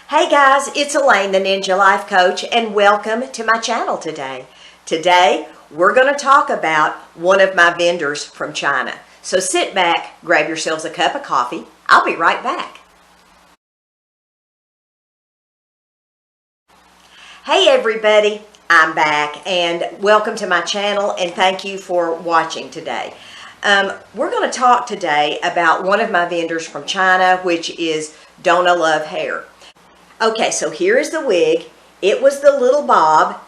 Hey guys, it's Elaine, the Ninja Life Coach, and welcome to my channel today. Today, we're going to talk about one of my vendors from China. So sit back, grab yourselves a cup of coffee. I'll be right back. Hey everybody, I'm back and welcome to my channel and thank you for watching today. We're going to talk today about one of my vendors from China, which is Don't I Love Hair. Okay, so here is the wig. It was the little bob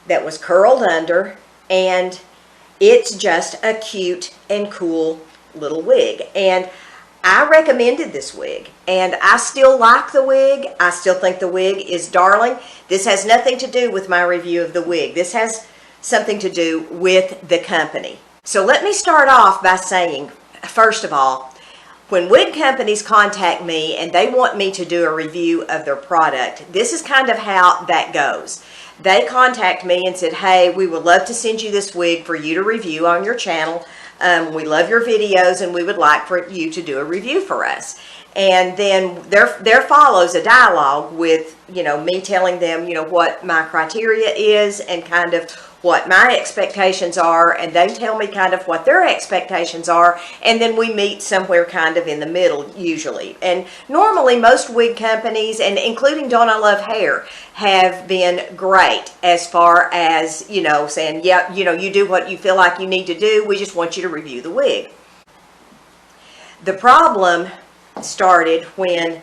that was curled under, and it's just a cute and cool little wig. And I recommended this wig, and I still like the wig. I still think the wig is darling. This has nothing to do with my review of the wig. This has something to do with the company. So let me start off by saying, first of all, when wig companies contact me and they want me to do a review of their product, this is kind of how that goes. They contact me and said, hey, we would love to send you this wig for you to review on your channel. We love your videos and we would like for you to do a review for us. And then there follows a dialogue with, me telling them, what my criteria is and kind of what my expectations are, and they tell me kind of what their expectations are, and then we meet somewhere kind of in the middle usually. And normally most wig companies, and including Don't I Love Hair, have been great as far as, saying, yeah, you do what you feel like you need to do, we just want you to review the wig. The problem started when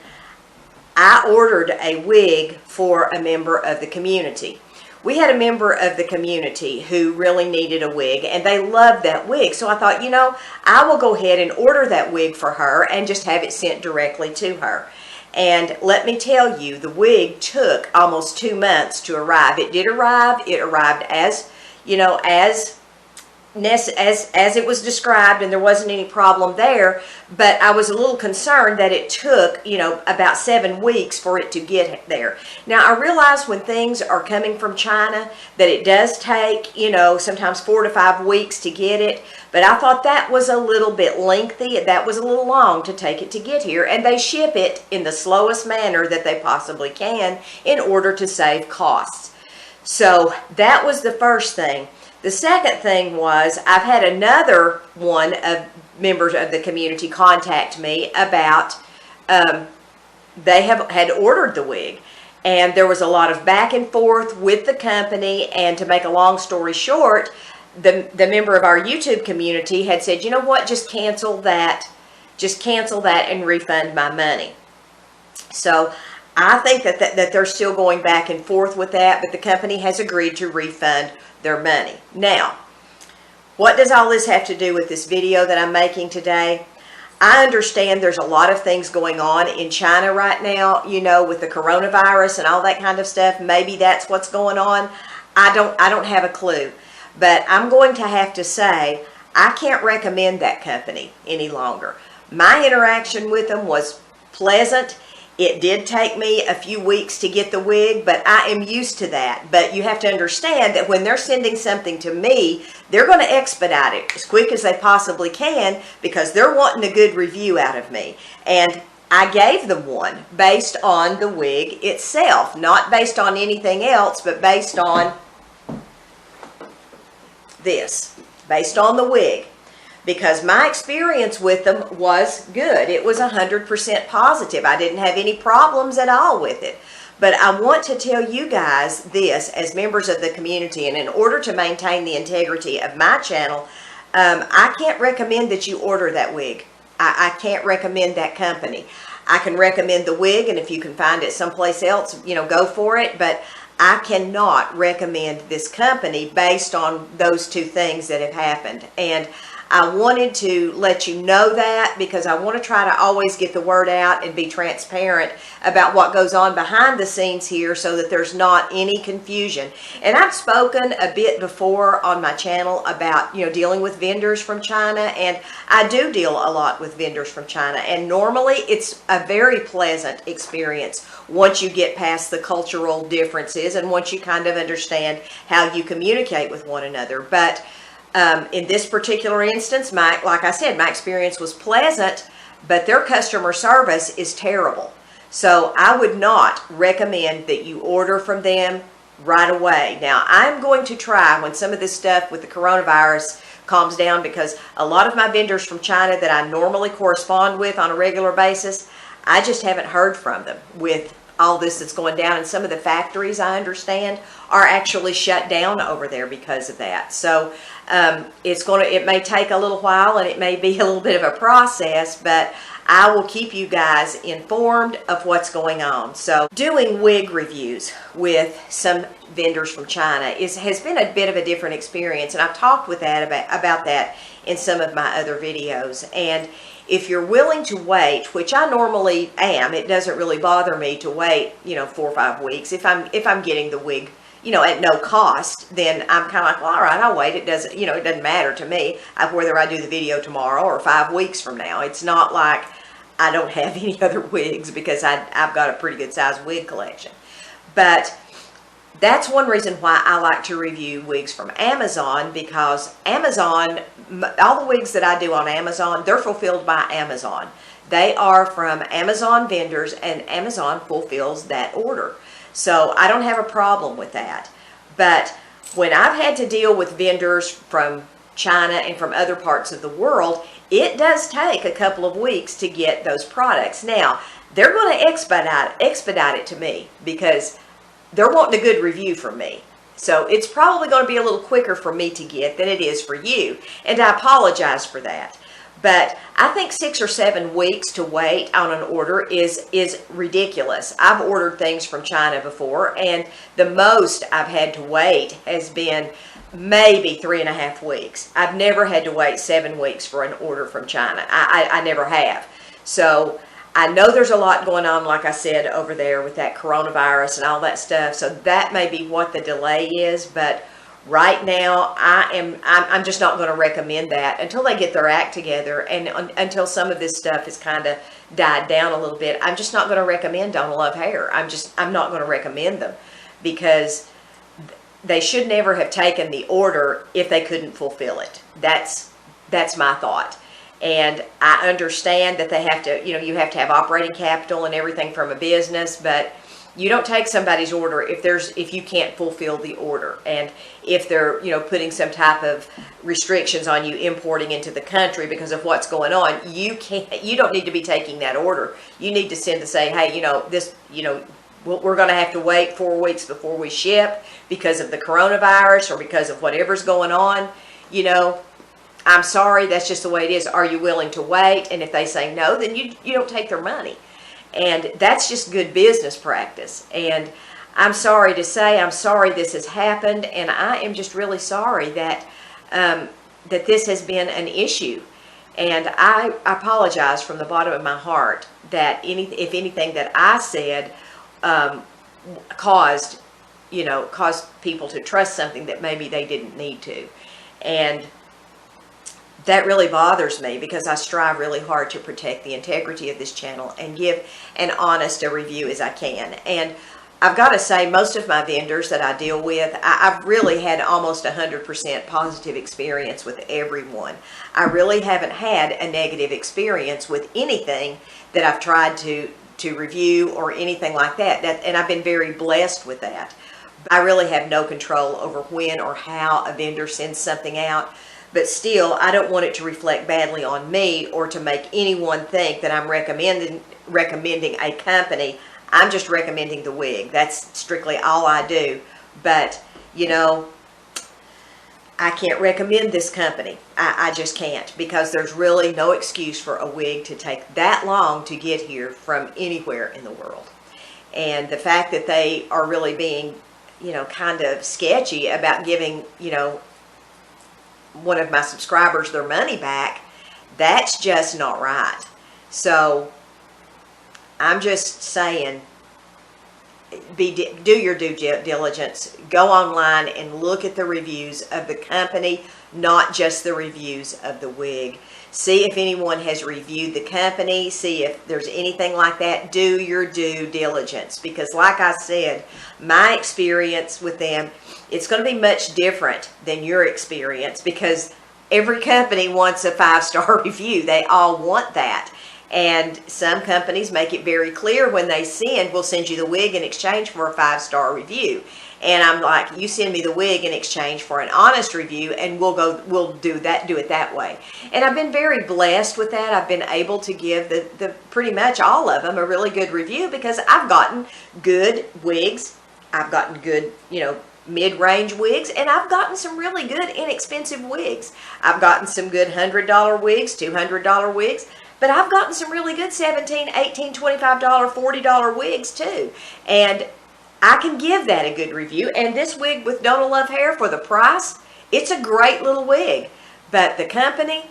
I ordered a wig for a member of the community. We had a member of the community who really needed a wig, and they loved that wig. So I thought, I will go ahead and order that wig for her and just have it sent directly to her. And let me tell you, the wig took almost 2 months to arrive. It did arrive. It arrived as it was described, and there wasn't any problem there, but I was a little concerned that it took, about 7 weeks for it to get there. Now, I realize when things are coming from China that it does take, sometimes 4 to 5 weeks to get it, but I thought that was a little bit lengthy. That was a little long to take it to get here, and they ship it in the slowest manner that they possibly can in order to save costs. So that was the first thing. The second thing was I've had another one of members of the community contact me about they had ordered the wig, and there was a lot of back and forth with the company, and to make a long story short, the member of our YouTube community had said, you know what, just cancel that and refund my money. So I think that they're still going back and forth with that, but the company has agreed to refund their money. Now, what does all this have to do with this video that I'm making today? I understand there's a lot of things going on in China right now, with the coronavirus and all that kind of stuff. Maybe that's what's going on. I don't have a clue. But I'm going to have to say, I can't recommend that company any longer. My interaction with them was pleasant. It did take me a few weeks to get the wig, but I am used to that. But you have to understand that when they're sending something to me, they're going to expedite it as quick as they possibly can because they're wanting a good review out of me. And I gave them one based on the wig itself, not based on anything else, but based on this, based on the wig. Because my experience with them was good. It was 100% positive. I didn't have any problems at all with it. But I want to tell you guys this as members of the community, and in order to maintain the integrity of my channel, I can't recommend that you order that wig. I can't recommend that company. I can recommend the wig, and if you can find it someplace else, go for it. But I cannot recommend this company based on those two things that have happened. And I wanted to let you know that because I want to try to always get the word out and be transparent about what goes on behind the scenes here so that there's not any confusion. And I've spoken a bit before on my channel about, dealing with vendors from China, and I do deal a lot with vendors from China, and normally it's a very pleasant experience once you get past the cultural differences and once you kind of understand how you communicate with one another. But in this particular instance, like I said, my experience was pleasant, but their customer service is terrible. So I would not recommend that you order from them right away. Now, I'm going to try when some of this stuff with the coronavirus calms down, because a lot of my vendors from China that I normally correspond with on a regular basis, I just haven't heard from them with all this that's going down, and some of the factories, I understand, are actually shut down over there because of that. So it may take a little while, and it may be a little bit of a process, but I will keep you guys informed of what's going on. So doing wig reviews with some vendors from China has been a bit of a different experience, and I've talked with about that in some of my other videos. And if you're willing to wait, which I normally am, it doesn't really bother me to wait, 4 or 5 weeks. If I'm getting the wig, at no cost, then I'm kind of like, well, all right, I'll wait. It doesn't, it doesn't matter to me whether I do the video tomorrow or 5 weeks from now. It's not like I don't have any other wigs, because I've got a pretty good sized wig collection. But that's one reason why I like to review wigs from Amazon, because Amazon, all the wigs that I do on Amazon, they're fulfilled by Amazon. They are from Amazon vendors, and Amazon fulfills that order. So I don't have a problem with that. But when I've had to deal with vendors from China and from other parts of the world, it does take a couple of weeks to get those products. Now, they're going to expedite it to me, because they're wanting a good review from me. So it's probably going to be a little quicker for me to get than it is for you. And I apologize for that. But I think 6 or 7 weeks to wait on an order is ridiculous. I've ordered things from China before, and the most I've had to wait has been maybe 3.5 weeks. I've never had to wait 7 weeks for an order from China. I never have. So I know there's a lot going on, like I said, over there with that coronavirus and all that stuff. So that may be what the delay is. But right now, I'm just not going to recommend that until they get their act together, and until some of this stuff has kind of died down a little bit. I'm just not going to recommend Don't Love Hair. I'm not going to recommend them, because they should never have taken the order if they couldn't fulfill it. That's my thought. And I understand that they have to, you have to have operating capital and everything from a business, but you don't take somebody's order if you can't fulfill the order. And if they're, putting some type of restrictions on you importing into the country because of what's going on, you don't need to be taking that order. You need to send to say, hey, we're going to have to wait 4 weeks before we ship because of the coronavirus or because of whatever's going on. I'm sorry, that's just the way it is. Are you willing to wait? And if they say no, then you don't take their money. And that's just good business practice. And I'm sorry to say, I'm sorry this has happened, and I am just really sorry that that this has been an issue. And I apologize from the bottom of my heart that if anything that I said caused people to trust something that maybe they didn't need to. And that really bothers me, because I strive really hard to protect the integrity of this channel and give an honest a review as I can. And I've got to say, most of my vendors that I deal with, I've really had almost 100% positive experience with everyone. I really haven't had a negative experience with anything that I've tried to review or anything like that. And I've been very blessed with that. I really have no control over when or how a vendor sends something out. But still, I don't want it to reflect badly on me or to make anyone think that I'm recommending a company. I'm just recommending the wig. That's strictly all I do. But, I can't recommend this company. I just can't, because there's really no excuse for a wig to take that long to get here from anywhere in the world. And the fact that they are really being, kind of sketchy about giving, one of my subscribers their money back, that's just not right. So I'm just saying, do your due diligence. Go online and look at the reviews of the company, not just the reviews of the wig. See if anyone has reviewed the company. See if there's anything like that. Do your due diligence, because like I said, my experience with them, it's going to be much different than your experience, because every company wants a 5-star review. They all want that. And some companies make it very clear when they send, we'll send you the wig in exchange for a 5-star review. And I'm like, you send me the wig in exchange for an honest review, and we'll do it that way. And I've been very blessed with that. I've been able to give the pretty much all of them a really good review, because I've gotten good wigs. I've gotten good, mid-range wigs, and I've gotten some really good inexpensive wigs. I've gotten some good $100 wigs, $200 wigs, but I've gotten some really good $17, $18, $25, $40 wigs too. And I can give that a good review. And this wig with Don't Love Hair, for the price, it's a great little wig. But the company,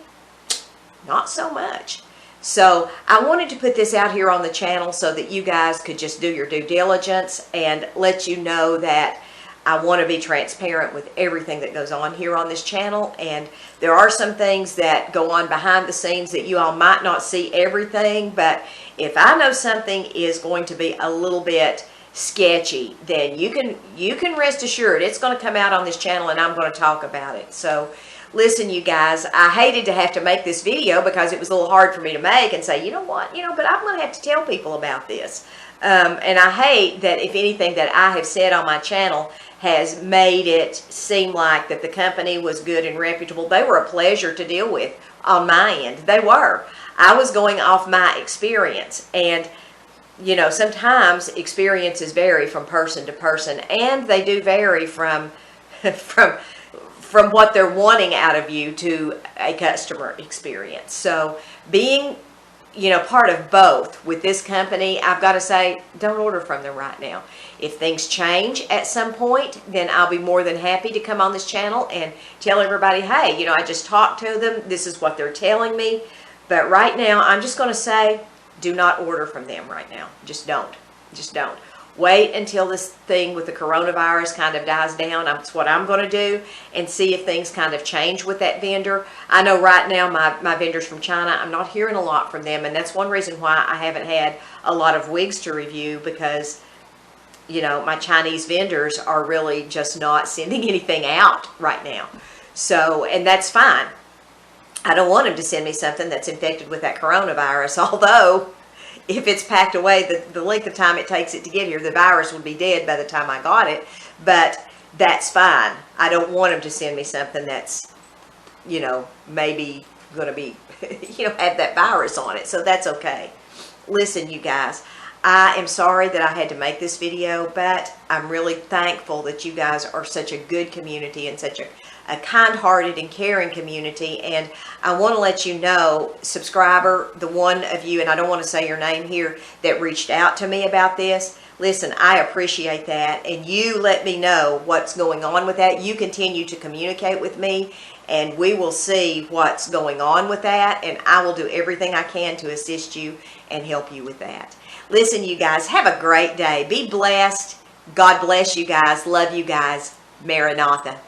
not so much. So I wanted to put this out here on the channel so that you guys could just do your due diligence and let you know that I want to be transparent with everything that goes on here on this channel. And there are some things that go on behind the scenes that you all might not see everything. But if I know something is going to be a little bit sketchy, then you can rest assured it's going to come out on this channel, and I'm going to talk about it. So listen, you guys, I hated to have to make this video because it was a little hard for me to make and say, you know what, but I'm going to have to tell people about this. And I hate that if anything that I have said on my channel has made it seem like that the company was good and reputable. They were a pleasure to deal with on my end. They were. I was going off my experience, and sometimes experiences vary from person to person, and they do vary from what they're wanting out of you to a customer experience. So being, part of both with this company, I've got to say, don't order from them right now. If things change at some point, then I'll be more than happy to come on this channel and tell everybody, hey, I just talked to them. This is what they're telling me. But right now, I'm just going to say, do not order from them right now. Just don't. Just don't. Wait until this thing with the coronavirus kind of dies down. That's what I'm going to do, and see if things kind of change with that vendor. I know right now my vendors from China, I'm not hearing a lot from them, and that's one reason why I haven't had a lot of wigs to review, because my Chinese vendors are really just not sending anything out right now. So, and that's fine. I don't want them to send me something that's infected with that coronavirus, although if it's packed away the length of time it takes it to get here, the virus would be dead by the time I got it. But that's fine. I don't want them to send me something that's, maybe going to be, have that virus on it. So that's okay. Listen, you guys, I am sorry that I had to make this video, but I'm really thankful that you guys are such a good community and such a kind-hearted and caring community. And I want to let you know, subscriber, the one of you, and I don't want to say your name here, that reached out to me about this. Listen, I appreciate that, and you let me know what's going on with that. You continue to communicate with me, and we will see what's going on with that, and I will do everything I can to assist you and help you with that. Listen, you guys, have a great day. Be blessed. God bless you guys. Love you guys. Maranatha.